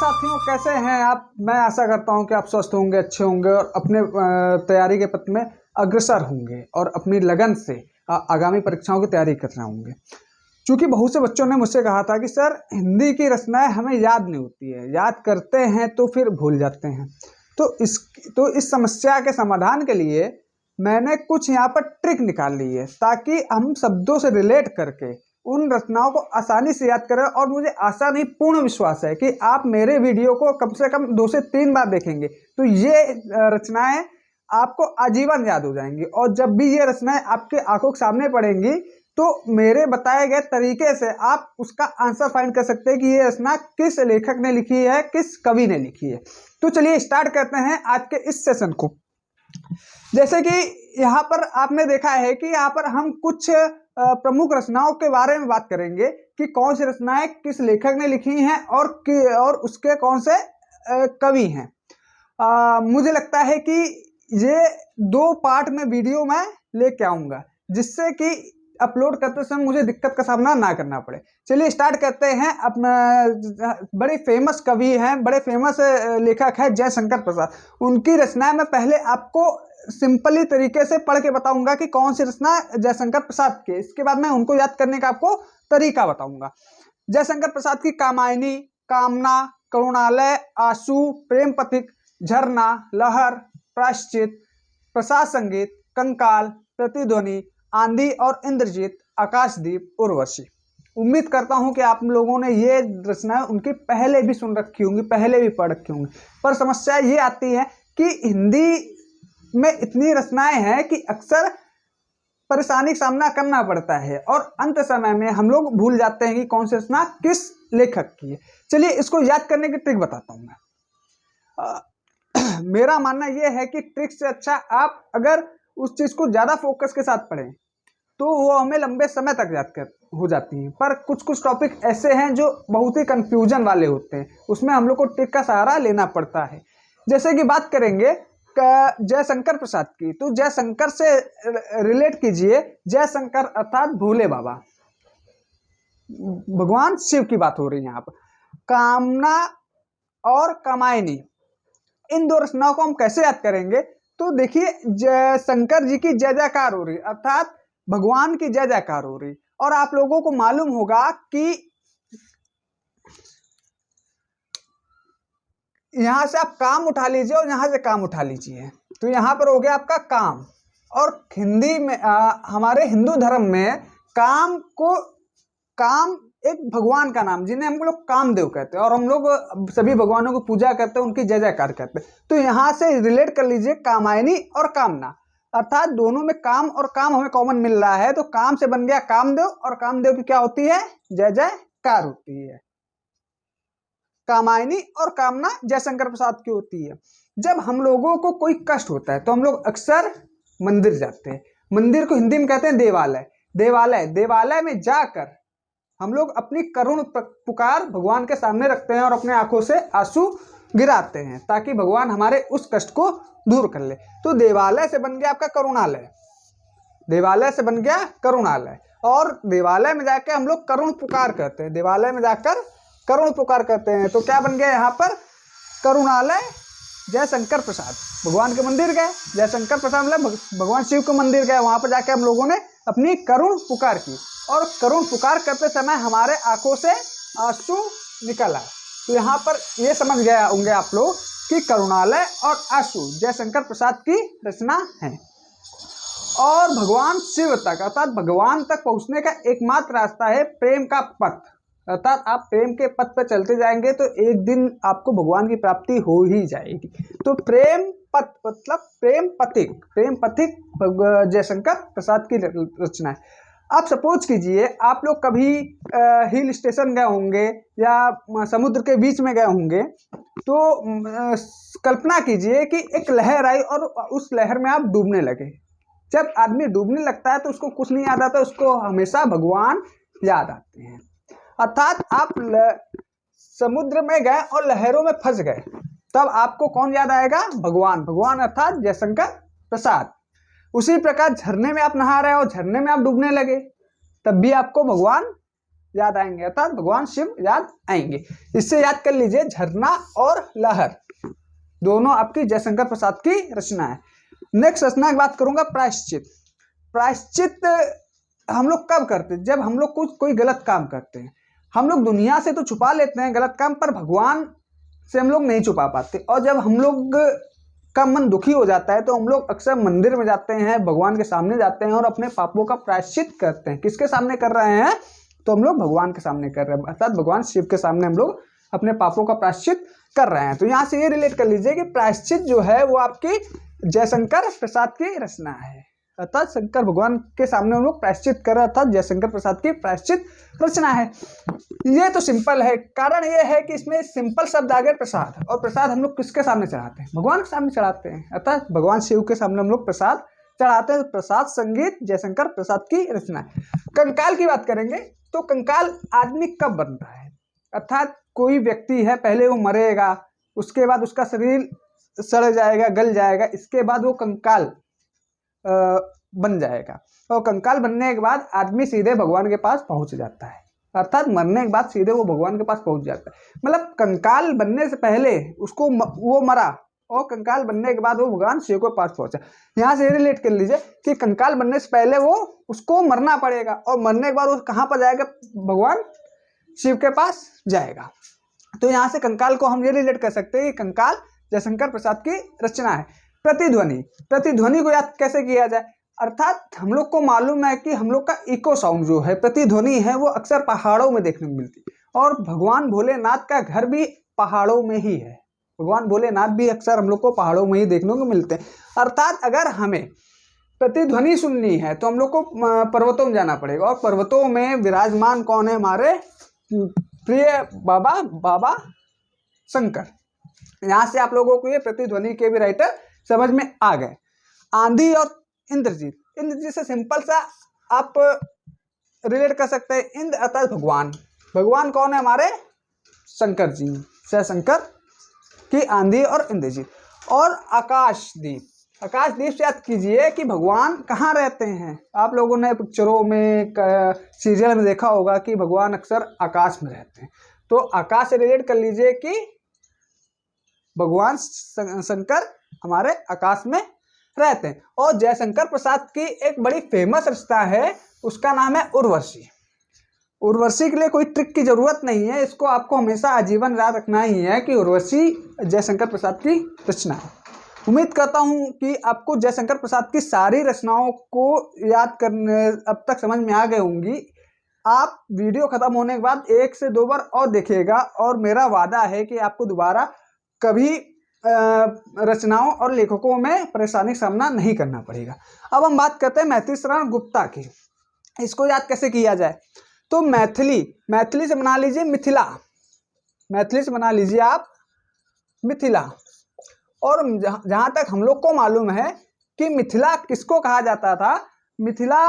साथियों, कैसे हैं आप। मैं आशा करता हूं कि आप स्वस्थ होंगे, अच्छे होंगे और अपने तैयारी के पथ में अग्रसर होंगे और अपनी लगन से आगामी परीक्षाओं की तैयारी कर रहे होंगे। क्योंकि बहुत से बच्चों ने मुझसे कहा था कि सर हिंदी की रचनाएं हमें याद नहीं होती है, याद करते हैं तो फिर भूल जाते हैं। तो इस समस्या के समाधान के लिए मैंने कुछ यहाँ पर ट्रिक निकाल ली है ताकि हम शब्दों से रिलेट करके उन रचनाओं को आसानी से याद करें। और मुझे आशा नहीं, पूर्ण विश्वास है कि आप मेरे वीडियो को कम से कम 2 से 3 बार देखेंगे तो ये रचनाएं आपको आजीवन याद हो जाएंगी। और जब भी ये रचनाएं आपके आंखों के सामने पड़ेंगी तो मेरे बताए गए तरीके से आप उसका आंसर फाइंड कर सकते हैं कि ये रचना किस लेखक ने लिखी है, किस कवि ने लिखी है। तो चलिए स्टार्ट करते हैं आज के इस सेशन को। जैसे कि यहाँ पर आपने देखा है कि यहाँ पर हम कुछ प्रमुख रचनाओं के बारे में बात करेंगे कि कौन सी रचनाएं किस लेखक ने लिखी हैं और उसके कौन से कवि हैं। मुझे लगता है कि ये 2 पार्ट में वीडियो मैं लेके आऊंगा जिससे कि अपलोड करते समय मुझे दिक्कत का सामना ना करना पड़े। चलिए स्टार्ट करते हैं। अपना बड़े फेमस कवि हैं, बड़े फेमस लेखक हैं जयशंकर प्रसाद। उनकी रचनाएं मैं पहले आपको सिंपली तरीके से पढ़ के बताऊंगा कि कौन सी रचना जयशंकर प्रसाद की। इसके बाद मैं उनको याद करने का आपको तरीका बताऊंगा। जयशंकर प्रसाद की कामायनी, कामना, करुणालय, आंसू, प्रेम पथिक, झरना, लहर, प्रायश्चित, प्रसाद संगीत, कंकाल, प्रतिध्वनि, आंधी और इंद्रजीत, आकाशदीप, उर्वशी। उम्मीद करता हूं कि आप लोगों ने ये रचनाएं उनकी पहले भी सुन रखी होंगी, पहले भी पढ़ रखी होंगी। पर समस्या ये आती है कि हिंदी में इतनी रचनाएं हैं कि अक्सर परेशानी का सामना करना पड़ता है और अंत समय में हम लोग भूल जाते हैं कि कौन सी रचना किस लेखक की है। चलिए इसको याद करने की ट्रिक बताता हूं मैं। मेरा मानना यह है कि ट्रिक से अच्छा आप अगर उस चीज को ज्यादा फोकस के साथ पढ़ें तो वो हमें लंबे समय तक याद हो जाती हैं। पर कुछ टॉपिक ऐसे हैं जो बहुत ही कंफ्यूजन वाले होते हैं, उसमें हम लोग को ट्रिक का सहारा लेना पड़ता है। जैसे कि बात करेंगे जयशंकर प्रसाद की, तो जयशंकर से रिलेट कीजिए। जयशंकर अर्थात भोले बाबा, भगवान शिव की बात हो रही है यहाँ पर। कामना और कामायनी, इन 2 रचनाओं को हम कैसे याद करेंगे? तो देखिए जयशंकर जी की जय जयकार हो रही, अर्थात भगवान की जय जयकार हो रही। और आप लोगों को मालूम होगा कि यहां से आप काम उठा लीजिए और यहां से काम उठा लीजिए, तो यहां पर हो गया आपका काम। और हिंदी में हमारे हिंदू धर्म में काम एक भगवान का नाम, जिन्हें हम लोग कामदेव कहते हैं और हम लोग सभी भगवानों की पूजा करते हैं, उनकी जय जयकार करते हैं। तो यहां से रिलेट कर लीजिए कामायनी और कामना, अर्थात दोनों में काम और काम हमें कॉमन मिल रहा है। तो काम से बन गया कामदेव और कामदेव की क्या होती है? जय जयकार होती है। कामायनी और कामना जयशंकर प्रसाद की होती है। जब हम लोगों को कोई कष्ट होता है तो हम लोग अक्सर मंदिर जाते हैं। मंदिर को हिंदी में कहते हैं देवालय। देवालय में जाकर हम लोग अपनी करुण पुकार भगवान के सामने रखते हैं और अपने आंखों से आंसू गिराते हैं ताकि भगवान हमारे उस कष्ट को दूर कर ले। तो देवालय से बन गया आपका करुणालय, देवालय से बन गया करुणालय। और देवालय में जाकर हम लोग करुण पुकार करते हैं, देवालय में जाकर करुण पुकार करते हैं। तो क्या बन गया यहाँ पर? करुणालय जयशंकर प्रसाद। भगवान के मंदिर गए, जयशंकर प्रसाद मतलब भगवान शिव के मंदिर गए, वहां पर जाके हम लोगों ने अपनी करुण पुकार की और करुण पुकार करते समय हमारे आंखों से आंसू निकल आए। तो यहाँ पर ये समझ गए होंगे आप लोग कि करुणालय और आंसू जयशंकर प्रसाद की रचना है। और भगवान शिव तक अर्थात भगवान तक पहुंचने का एकमात्र रास्ता है प्रेम का पथ, अर्थात आप प्रेम के पथ पर चलते जाएंगे तो एक दिन आपको भगवान की प्राप्ति हो ही जाएगी। तो प्रेम पथ मतलब प्रेम पथिक जयशंकर प्रसाद की रचना है। आप सपोज कीजिए आप लोग कभी हिल स्टेशन गए होंगे या समुद्र के बीच में गए होंगे, तो कल्पना कीजिए कि एक लहर आई और उस लहर में आप डूबने लगे। जब आदमी डूबने लगता है तो उसको कुछ नहीं याद आता, उसको हमेशा भगवान याद आते हैं। अर्थात आप समुद्र में गए और लहरों में फंस गए, तब आपको कौन याद आएगा? भगवान अर्थात जयशंकर प्रसाद। उसी प्रकार झरने में आप नहा रहे हो, झरने में आप डूबने लगे, तब भी आपको भगवान याद आएंगे, अर्थात भगवान शिव याद आएंगे। इससे याद कर लीजिए, झरना और लहर दोनों आपकी जयशंकर प्रसाद की रचना है। नेक्स्ट रचना की बात करूंगा, प्रायश्चित। प्रायश्चित हम लोग कब करते हैं? जब हम लोग कुछ कोई गलत काम करते हैं। हम लोग दुनिया से तो छुपा लेते हैं गलत काम, पर भगवान से हम लोग नहीं छुपा पाते। और जब हम लोग का मन दुखी हो जाता है तो हम लोग अक्सर मंदिर में जाते हैं, भगवान के सामने जाते हैं और अपने पापों का प्रायश्चित करते हैं। किसके सामने कर रहे हैं? तो हम लोग भगवान के सामने कर रहे हैं, अर्थात भगवान शिव के सामने हम लोग अपने पापों का प्रायश्चित कर रहे हैं। तो यहाँ से ये रिलेट कर लीजिए कि प्रायश्चित जो है वो आपकी जयशंकर प्रसाद की रचना है, अर्थात शंकर भगवान के सामने हम लोग प्रायश्चित कर रहे हैं, अर्थात जयशंकर प्रसाद की प्रायश्चित रचना है। ये तो सिंपल है। कारण ये है कि इसमें सिंपल शब्द आ गए प्रसाद, और प्रसाद हम लोग किसके सामने चढ़ाते हैं? भगवान के सामने चढ़ाते हैं, अर्थात भगवान शिव के सामने हम लोग प्रसाद चढ़ाते हैं। प्रसाद संगीत जयशंकर प्रसाद की रचना है। कंकाल की बात करेंगे तो कंकाल आदमी कब बनता है? अर्थात कोई व्यक्ति है, पहले वो मरेगा, उसके बाद उसका शरीर सड़ जाएगा, गल जाएगा, इसके बाद वो कंकाल बन जाएगा। और कंकाल बनने के बाद आदमी सीधे भगवान के पास पहुंच जाता है, अर्थात मरने के बाद सीधे वो भगवान के पास पहुंच जाता है। मतलब कंकाल बनने से पहले उसको वो मरा, और कंकाल बनने के बाद वो भगवान शिव के पास पहुंचा। यहाँ से रिलेट कर लीजिए कि कंकाल बनने से पहले वो उसको मरना पड़ेगा, और मरने के बाद वो कहाँ पर जाएगा? भगवान शिव के पास जाएगा। तो यहाँ से कंकाल को हम ये रिलेट कर सकते हैं कि कंकाल जयशंकर प्रसाद की रचना है। प्रतिध्वनि, प्रतिध्वनि को याद कैसे किया जाए? अर्थात हम लोग को मालूम है कि हम लोग का इको साउंड जो है, प्रतिध्वनि है, वो अक्सर पहाड़ों में देखने को मिलती है, और भगवान भोलेनाथ का घर भी पहाड़ों में ही है। भगवान भोलेनाथ भी अक्सर हम लोग को पहाड़ों में ही देखने को मिलते हैं। अर्थात अगर हमें प्रतिध्वनि सुननी है तो हम लोग को पर्वतों में जाना पड़ेगा, और पर्वतों में विराजमान कौन है? हमारे प्रिय बाबा शंकर। यहाँ से आप लोगों को ये प्रतिध्वनि के भी राइटर समझ में आ गए। आंधी और इंद्रजीत, इंद्रजीत से सिंपल सा आप रिलेट कर सकते हैं। इंद्र अर्थात भगवान, भगवान कौन है? हमारे शंकर जी, शंकर की आंधी और इंद्रजीत। और आकाशदीप, आकाशदीप से याद कीजिए कि भगवान कहाँ रहते हैं। आप लोगों ने पिक्चरों में, सीरियल में देखा होगा कि भगवान अक्सर आकाश में रहते हैं। तो आकाश से रिलेट कर लीजिए कि भगवान शंकर हमारे आकाश में रहते हैं। और जयशंकर प्रसाद की एक बड़ी फेमस रचना है, उसका नाम है उर्वशी। उर्वशी के लिए कोई ट्रिक की जरूरत नहीं है, इसको आपको हमेशा आजीवन याद रखना ही है कि उर्वशी जयशंकर प्रसाद की रचना है। उम्मीद करता हूं कि आपको जयशंकर प्रसाद की सारी रचनाओं को याद करने अब तक समझ में आ गई होंगी। आप वीडियो खत्म होने के बाद 1 से 2 बार और देखिएगा, और मेरा वादा है कि आपको दोबारा कभी रचनाओं और लेखकों में परेशानी का सामना नहीं करना पड़ेगा। अब हम बात करते हैं मैथिली शरण गुप्ता की। इसको याद कैसे किया जाए? तो मैथिली से बना लीजिए मिथिला, मैथिली से बना लीजिए आप मिथिला। और जहां तक हम लोग को मालूम है कि मिथिला किसको कहा जाता था? मिथिला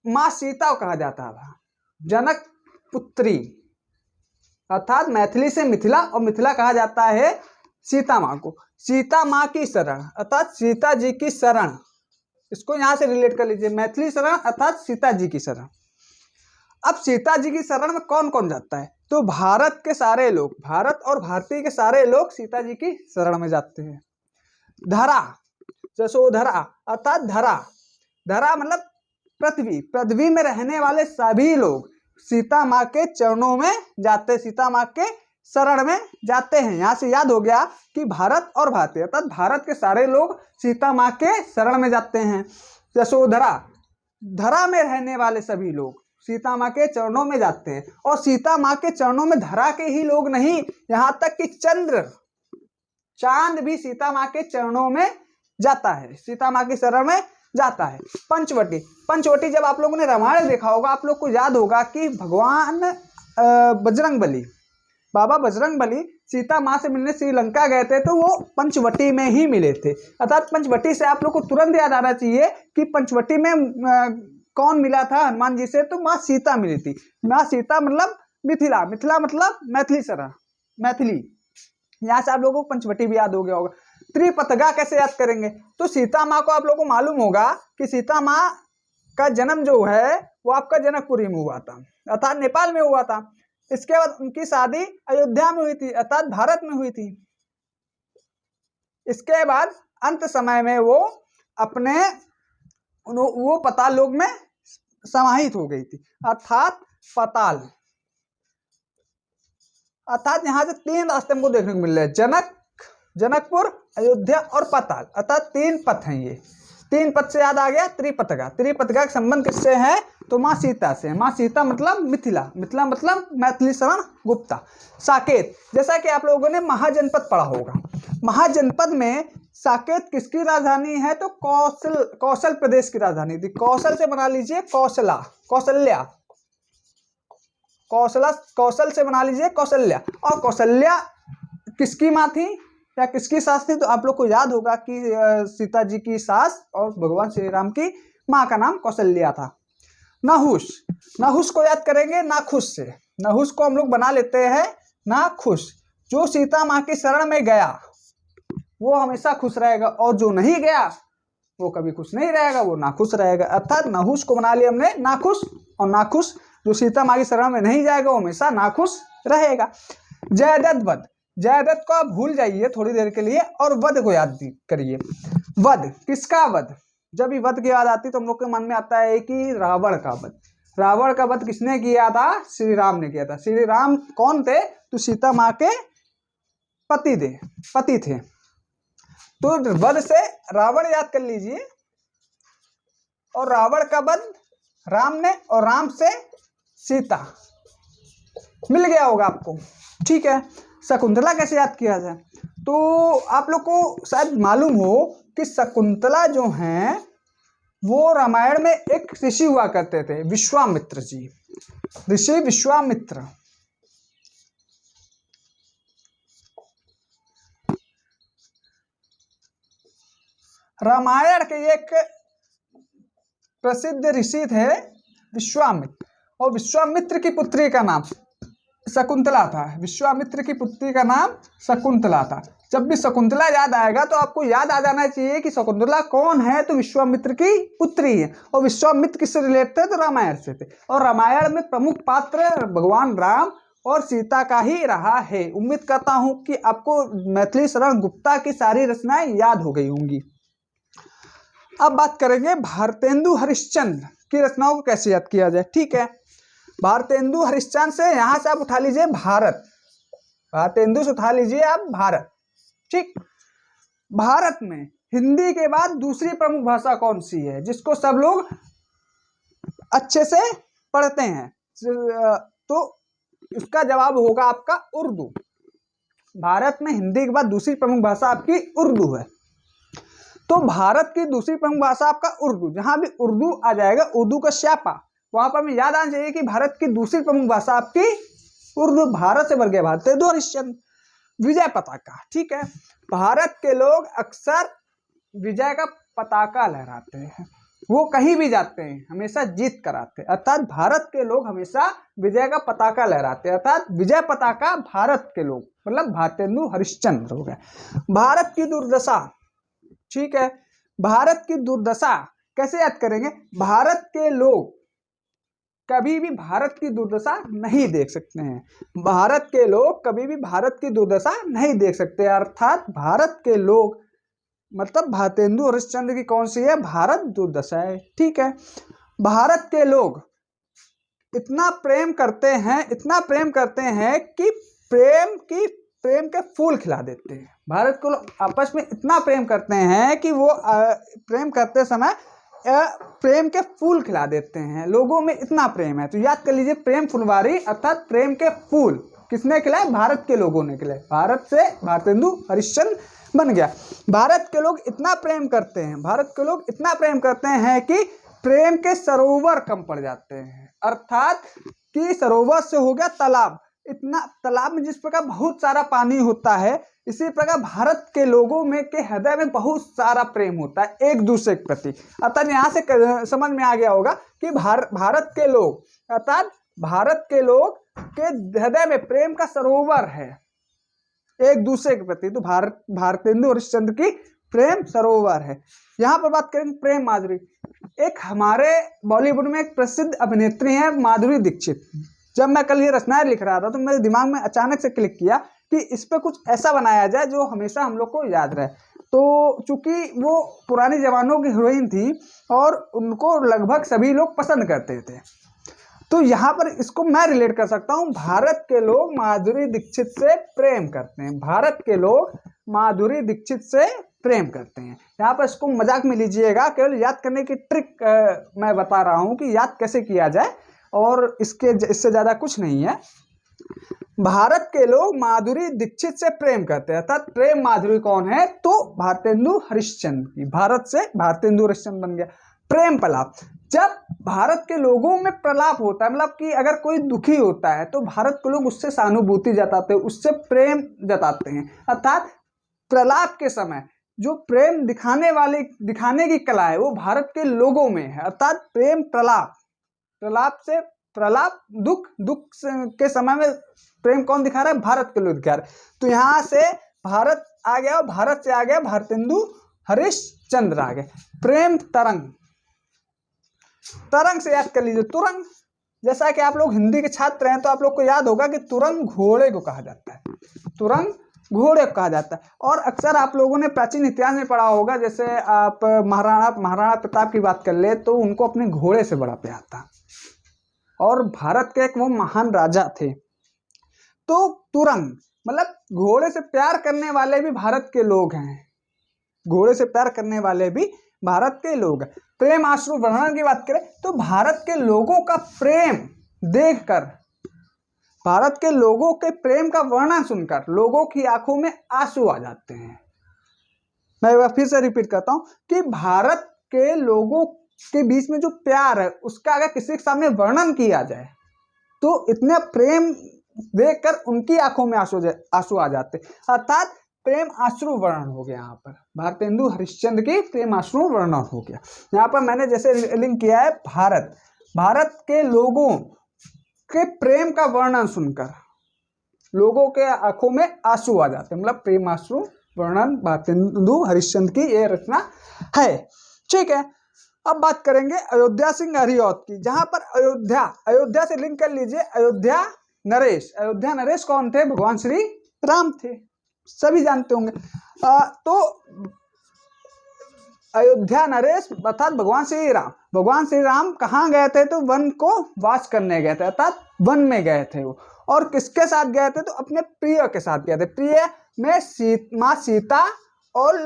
माँ सीता को कहा जाता था, जनक पुत्री। अर्थात मैथिली से मिथिला, और मिथिला कहा जाता है सीता माँ को। सीता माँ की शरण अर्थात सीता जी की शरण, इसको यहाँ से रिलेट कर लीजिए। मैथिली शरण अर्थात सीता जी की शरण। अब सीता जी की शरण में कौन कौन जाता है? तो भारत के सारे लोग, भारत और भारतीय के सारे लोग सीता जी की शरण में जाते हैं। धरा, यशोधरा अर्थात धरा, धरा मतलब पृथ्वी, पृथ्वी में रहने वाले सभी लोग सीता माँ के चरणों में जाते, सीता माँ के शरण में जाते हैं। यहाँ से याद हो गया कि भारत और भारतीय अर्थात भारत के सारे लोग सीता माँ के शरण में जाते हैं। यशोधरा, धरा में रहने वाले सभी लोग सीता माँ के चरणों में जाते हैं। और सीता माँ के चरणों में धरा के ही लोग नहीं, यहाँ तक कि चांद भी सीता माँ के चरणों में जाता है, सीता माँ की शरण में जाता है। पंचवटी, पंचवटी जब आप लोगों ने रामायण देखा होगा, आप लोग को याद होगा कि भगवान बजरंगबली, बाबा बजरंगबली सीता माँ से मिलने श्रीलंका गए थे, तो वो पंचवटी में ही मिले थे। अर्थात पंचवटी से आप लोग को तुरंत याद आना चाहिए कि पंचवटी में कौन मिला था हनुमान जी से? तो माँ सीता मिली थी। माँ सीता मतलब मिथिला, मिथिला मतलब मैथिली शरण, मैथिली। यहाँ से आप लोगों को पंचवटी भी याद हो गया होगा। त्रिपतगा कैसे याद करेंगे? तो सीता माँ को आप लोगों को मालूम होगा कि सीता माँ का जन्म जो है वो आपका जनकपुरी में हुआ था, अर्थात नेपाल में हुआ था। इसके बाद उनकी शादी अयोध्या में हुई थी, अर्थात भारत में हुई थी। इसके बाद अंत समय में वो पाताल लोक में समाहित हो गई थी, अर्थात पाताल। अर्थात यहाँ से 3 रास्ते हमको देखने को मिल रहे हैं, जनकपुर, अयोध्या और पाताल, अर्थात 3 पथ हैं ये। 3 पथ से याद आ गया त्रिपथगा। त्रिपथगा का संबंध किससे है? तो माँ सीता से। माँ सीता मतलब मिथिला, मिथिला मतलब मैथिली शरण गुप्ता। साकेत, जैसा कि आप लोगों ने महाजनपद पढ़ा होगा, महाजनपद में साकेत किसकी राजधानी है? तो कौशल प्रदेश की राजधानी थी। कौशल से बना लीजिए कौशल्या, कौशल से बना लीजिए कौशल्या। और कौशल्या किसकी माँ थी या किसकी सास थी? तो आप लोग को याद होगा कि सीता जी की सास और भगवान श्री राम की माँ का नाम कौशल्या था। नहुष को याद करेंगे नाखुश से। नहुष को हम लोग बना लेते हैं नाखुश। जो सीता माँ की शरण में गया वो हमेशा खुश रहेगा, और जो नहीं गया वो कभी खुश नहीं रहेगा, वो नाखुश रहेगा। अर्थात नहुष को बना लिया हमने नाखुश, और नाखुश जो सीता माँ की शरण में नहीं जाएगा वो हमेशा नाखुश रहेगा। जयद्रथ वध, जयद्रथ को आप भूल जाइए थोड़ी देर के लिए और वध को याद करिए। वध, किसका वध? जब भी वध की याद आती तो हम लोग के मन में आता है कि रावण का वध। रावण का वध किसने किया था? श्री राम ने किया था। श्री राम कौन थे? तो सीता माँ के पति थे। तो वध से रावण याद कर लीजिए, और रावण का वध राम ने, और राम से सीता। मिल गया होगा आपको, ठीक है। शकुंतला कैसे याद किया जाए? तो आप लोग को शायद मालूम हो कि शकुंतला जो हैं वो रामायण में एक ऋषि हुआ करते थे, विश्वामित्र जी, ऋषि विश्वामित्र। रामायण के एक प्रसिद्ध ऋषि थे विश्वामित्र, और विश्वामित्र की पुत्री का नाम शकुंतला था। विश्वामित्र की पुत्री का नाम शकुंतला था। जब भी शकुंतला याद आएगा तो आपको याद आ जाना चाहिए कि शकुंतला कौन है? तो विश्वामित्र की पुत्री है। और विश्वामित्र किससे रिलेटेड थे? तो रामायण से थे। और रामायण में प्रमुख पात्र भगवान राम और सीता का ही रहा है। उम्मीद करता हूं कि आपको मैथिली शरण गुप्ता की सारी रचनाएं याद हो गई होंगी। अब बात करेंगे भारतेंदु हरिश्चंद्र की रचनाओं को कैसे याद किया जाए, ठीक है। भारतेंदु हरिश्चंद्र से यहां से आप उठा लीजिए भारत, भारतेंदु से उठा लीजिए आप भारत, ठीक। भारत में हिंदी के बाद दूसरी प्रमुख भाषा कौन सी है जिसको सब लोग अच्छे से पढ़ते हैं? तो इसका जवाब होगा आपका उर्दू। भारत में हिंदी के बाद दूसरी प्रमुख भाषा आपकी उर्दू है। तो भारत की दूसरी प्रमुख भाषा आपका उर्दू। जहां भी उर्दू आ जाएगा, उर्दू का स्यापा, वहां पर हमें याद आना चाहिए कि भारत की दूसरी प्रमुख भाषा आपकी उर्दू। भारत से बढ़ गया भारतेंदु हरिश्चंद्र। विजय पताका, ठीक है। भारत के लोग अक्सर विजय का पताका लहराते हैं, वो कहीं भी जाते हैं हमेशा जीत कर आते हैं। अर्थात भारत के लोग हमेशा विजय का पताका लहराते हैं, अर्थात विजय पताका भारत के लोग, मतलब भारतेंदु हरिश्चंद्र हो गए। भारत की दुर्दशा, ठीक है। भारत की दुर्दशा कैसे याद करेंगे? भारत के लोग कभी भी भारत की दुर्दशा नहीं देख सकते हैं। भारत के लोग कभी भी भारत की दुर्दशा नहीं देख सकते। अर्थात भारत के लोग मतलब भारतेंदु हरिश्चंद्र की कौन सी है? भारत दुर्दशा है, ठीक है। भारत के लोग इतना प्रेम करते हैं, इतना प्रेम करते हैं कि प्रेम के फूल खिला देते हैं। भारत के लोग आपस में इतना प्रेम करते हैं कि वो प्रेम करते समय प्रेम के फूल खिला देते हैं। लोगों में इतना प्रेम है। तो याद कर लीजिए प्रेम फुलवारी, अर्थात प्रेम के फूल किसने खिलाए? भारत के लोगों ने खिलाए। भारत से भारतेंदु हरिश्चंद्र बन गया। भारत के लोग इतना प्रेम करते हैं, भारत के लोग इतना प्रेम करते हैं कि प्रेम के सरोवर कम पड़ जाते हैं। अर्थात कि सरोवर से हो गया तालाब। इतना तालाब में जिस प्रकार बहुत सारा पानी होता है, इसी प्रकार भारत के लोगों में के हृदय में बहुत सारा प्रेम होता है एक दूसरे के प्रति। अर्थात यहाँ से समझ में आ गया होगा कि भारत के लोग, अर्थात भारत के लोग के हृदय में प्रेम का सरोवर है एक दूसरे के प्रति। तो भारतेंदु हरिश्चंद्र की प्रेम सरोवर है। यहाँ पर बात करेंगे प्रेम माधुरी। एक हमारे बॉलीवुड में एक प्रसिद्ध अभिनेत्री हैं माधुरी दीक्षित। जब मैं कल ये रचनाएं लिख रहा था तो मेरे दिमाग में अचानक से क्लिक किया कि इस पे कुछ ऐसा बनाया जाए जो हमेशा हम लोग को याद रहे। तो चूंकि वो पुराने जमानों की हीरोइन थी और उनको लगभग सभी लोग पसंद करते थे, तो यहाँ पर इसको मैं रिलेट कर सकता हूँ। भारत के लोग माधुरी दीक्षित से प्रेम करते हैं, भारत के लोग माधुरी दीक्षित से प्रेम करते हैं। यहाँ पर इसको मजाक में लीजिएगा, केवल याद करने की ट्रिक मैं बता रहा हूँ कि याद कैसे किया जाए, और इससे ज़्यादा कुछ नहीं है। भारत के लोग माधुरी दीक्षित से प्रेम करते हैं, अर्थात प्रेम माधुरी कौन है, तो भारतेंदु हरिश्चंद्र की। भारत से भारतेंदु हरिश्चंद्र बन गया। प्रेम प्रलाप, जब भारत के लोगों में प्रलाप होता है, मतलब कि अगर कोई दुखी होता है तो भारत के लोग उससे सहानुभूति जताते हैं, उससे प्रेम जताते हैं। अर्थात प्रलाप के समय जो प्रेम दिखाने की कला है वो भारत के लोगों में है। अर्थात प्रेम प्रलाप, प्रलाप दुख के समय में प्रेम कौन दिखा रहा है, भारत के लोग दिखा रहे हैं। तो यहाँ से भारत आ गया और भारत से आ गया भारतेंदु हरिश्चंद्र आ गए। प्रेम तरंग, तरंग से याद कर लीजिए तुरंग। जैसा कि आप लोग हिंदी के छात्र हैं तो आप लोग को याद होगा कि तुरंग घोड़े को कहा जाता है, तुरंग घोड़े को कहा जाता है। और अक्सर आप लोगों ने प्राचीन इतिहास में पढ़ा होगा, जैसे आप महाराणा प्रताप की बात कर ले तो उनको अपने घोड़े से बड़ा प्यार था, और भारत के एक वो महान राजा थे। तो तुरंग मतलब घोड़े से प्यार करने वाले भी भारत के लोग हैं, घोड़े से प्यार करने वाले भी भारत के लोग हैं। प्रेम आश्रु वर्णन की बात करें तो भारत के लोगों का प्रेम देखकर, भारत के लोगों के प्रेम का वर्णन सुनकर लोगों की आंखों में आंसू आ जाते हैं। मैं एक बार फिर से रिपीट करता हूं कि भारत के लोगों के बीच में जो प्यार है उसका अगर किसी के सामने वर्णन किया जाए तो इतने प्रेम देखकर उनकी आंखों में आंसू आ जाते। अर्थात प्रेम आश्रु वर्णन हो गया। यहाँ पर भारतेंदु हरिश्चंद्र की प्रेम आश्रु वर्णन हो गया। यहाँ पर मैंने जैसे लिंक किया है भारत के लोगों के प्रेम का वर्णन सुनकर लोगों के आंखों में आंसू आ जाते, मतलब प्रेम आश्रु वर्णन भारतेंदु हरिश्चंद्र की ये रचना है। ठीक है, अब बात करेंगे अयोध्या सिंह हरिऔध की, जहां पर अयोध्या से लिंक कर लीजिए। अयोध्या नरेश कौन थे, भगवान श्री राम थे, सभी जानते होंगे। तो अयोध्या नरेश अर्थात भगवान श्री राम कहाँ गए थे, तो वन को वास करने गए थे, अर्थात वन में गए थे वो। और किसके साथ गए थे, तो अपने प्रिय के साथ गए थे। प्रिय में माँ सीता और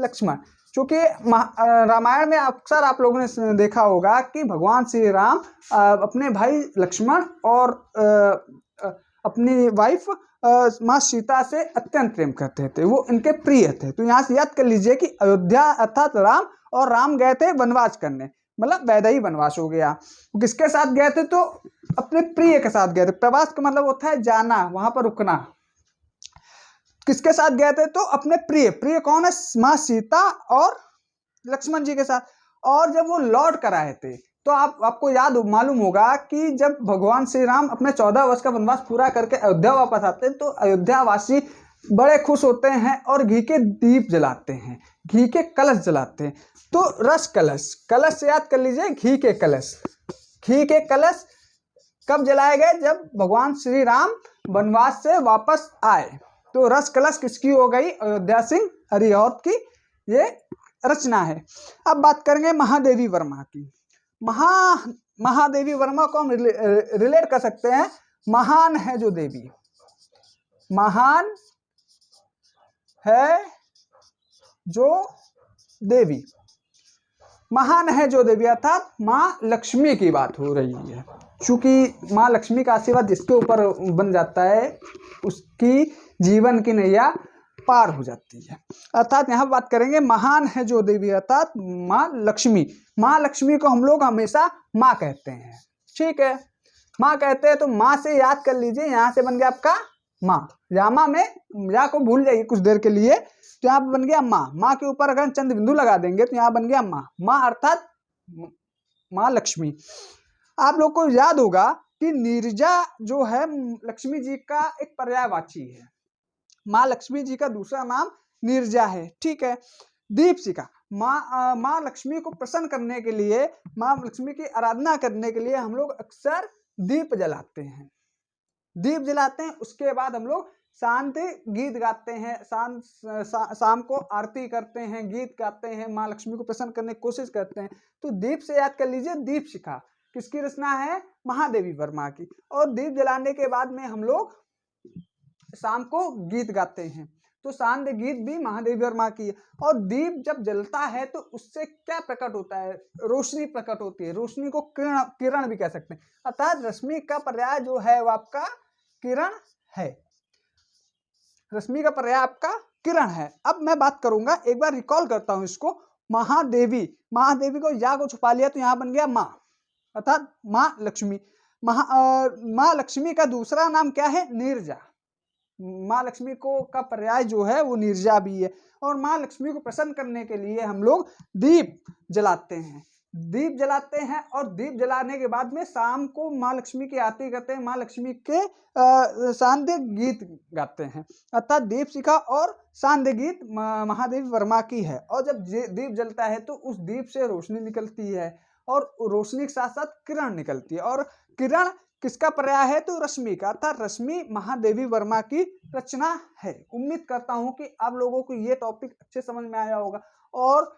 लक्ष्मण। चूंकि रामायण में अक्सर आप लोगों ने देखा होगा कि भगवान श्री राम अपने भाई लक्ष्मण और अपनी वाइफ माँ सीता से अत्यंत प्रेम करते थे, वो इनके प्रिय थे। तो यहाँ से याद कर लीजिए कि अयोध्या अर्थात राम गए थे वनवास करने, मतलब वैदेही वनवास हो गया। किसके साथ गए थे, तो अपने प्रिय के साथ गए थे। प्रवास का मतलब होता है जाना, वहां पर रुकना। किसके साथ गए थे, तो अपने प्रिय कौन है, माँ सीता और लक्ष्मण जी के साथ। और जब वो लौट कर आए थे तो आपको मालूम होगा कि जब भगवान श्री राम अपने 14 वर्ष का वनवास पूरा करके अयोध्या वापस आते हैं तो अयोध्या वासी बड़े खुश होते हैं और घी के दीप जलाते हैं, घी के कलश जलाते हैं। तो रस कलश से याद कर लीजिए, घी के कलश कब जलाए गए, जब भगवान श्री राम वनवास से वापस आए। तो रस कलश किसकी हो गई, अयोध्या सिंह हरिऔध की ये रचना है। अब बात करेंगे महादेवी वर्मा की। महादेवी वर्मा को हम रिलेट कर सकते हैं, महान है जो देवी, महान है जो देवी अर्थात माँ लक्ष्मी की बात हो रही है। चूंकि माँ लक्ष्मी का आशीर्वाद जिसके ऊपर बन जाता है उसकी जीवन की नैया पार हो जाती है। अर्थात यहाँ बात करेंगे महान है जो देवी अर्थात माँ लक्ष्मी को हम लोग हमेशा माँ कहते हैं। ठीक है, माँ कहते हैं तो माँ से याद कर लीजिए, यहाँ से बन गया आपका माँ। यामा में या को भूल जाइए कुछ देर के लिए, तो यहाँ बन गया माँ के ऊपर अगर चंद बिंदु लगा देंगे तो यहाँ बन गया माँ अर्थात माँ लक्ष्मी। आप लोग को याद होगा कि नीरजा जो है लक्ष्मी जी का एक पर्यायवाची है, माँ लक्ष्मी जी का दूसरा नाम नीरजा है। ठीक है, दीपशिखा माँ लक्ष्मी को प्रसन्न करने के लिए, माँ लक्ष्मी की आराधना करने के लिए हम लोग अक्सर दीप जलाते हैं। दीप जलाते हैं, उसके बाद हम लोग शांति गीत गाते हैं, शाम को आरती करते हैं, गीत गाते हैं, माँ लक्ष्मी को प्रसन्न करने की कोशिश करते हैं। तो दीप से याद कर लीजिए, दीपशिखा किसकी रचना है? महादेवी वर्मा की। और दीप जलाने के बाद में हम लोग शाम को गीत गाते हैं, तो शांत गीत भी महादेवी वर्मा की है। और दीप जब जलता है तो उससे क्या प्रकट होता है? रोशनी प्रकट होती है। रोशनी को किरण भी कह सकते हैं। अर्थात रश्मि का पर्याय जो है वो आपका किरण है। रश्मि का पर्याय आपका किरण है। अब मैं बात करूंगा, एक बार रिकॉल करता हूं इसको। महादेवी, महादेवी को या को छुपा लिया तो यहां बन गया माँ, अर्थात माँ लक्ष्मी। माँ लक्ष्मी का दूसरा नाम क्या है? नीरजा। माँ लक्ष्मी को का पर्याय जो है वो नीरजा भी है। और माँ लक्ष्मी को प्रसन्न करने के लिए हम लोग दीप जलाते हैं, दीप जलाते हैं। और दीप जलाने के बाद में शाम को माँ लक्ष्मी की आरती करते हैं, माँ लक्ष्मी के सांध्य गीत गाते हैं। अर्थात दीपशिखा और सांध्य गीत महादेवी वर्मा की है। और जब दीप जलता है तो उस दीप से रोशनी निकलती है, और रोशनी के साथ साथ किरण निकलती है। और किरण किसका पर्याय है? तो रश्मि का, अर्थात रश्मि महादेवी वर्मा की रचना है। उम्मीद करता हूं कि आप लोगों को ये टॉपिक अच्छे समझ में आया होगा और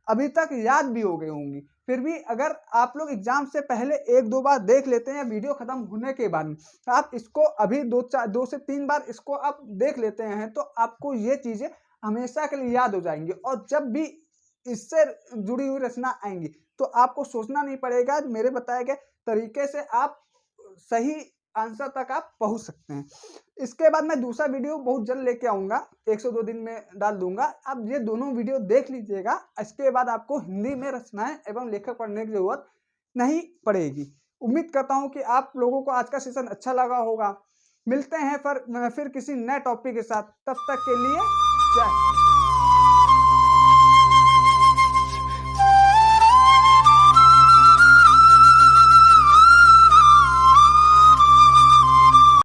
अभी तक याद भी हो गई होंगी। फिर भी अगर आप लोग एग्जाम से पहले 1-2 बार देख लेते हैं, वीडियो खत्म होने के बाद आप इसको अभी 2 से 3 बार इसको आप देख लेते हैं, तो आपको ये चीजें हमेशा के लिए याद हो जाएंगी। और जब भी इससे जुड़ी हुई रचना आएंगी तो आपको सोचना नहीं पड़ेगा, मेरे बताए गए तरीके से आप सही आंसर तक आप पहुंच सकते हैं। इसके बाद मैं दूसरा वीडियो बहुत जल्द लेके आऊंगा, 102 दिन में डाल दूंगा। आप ये दोनों वीडियो देख लीजिएगा, इसके बाद आपको हिंदी में रचनाएं एवं लेखक पढ़ने की जरूरत नहीं पड़ेगी। उम्मीद करता हूं कि आप लोगों को आज का सेशन अच्छा लगा होगा। मिलते हैं फिर किसी नए टॉपिक के साथ, तब तक के लिए जय।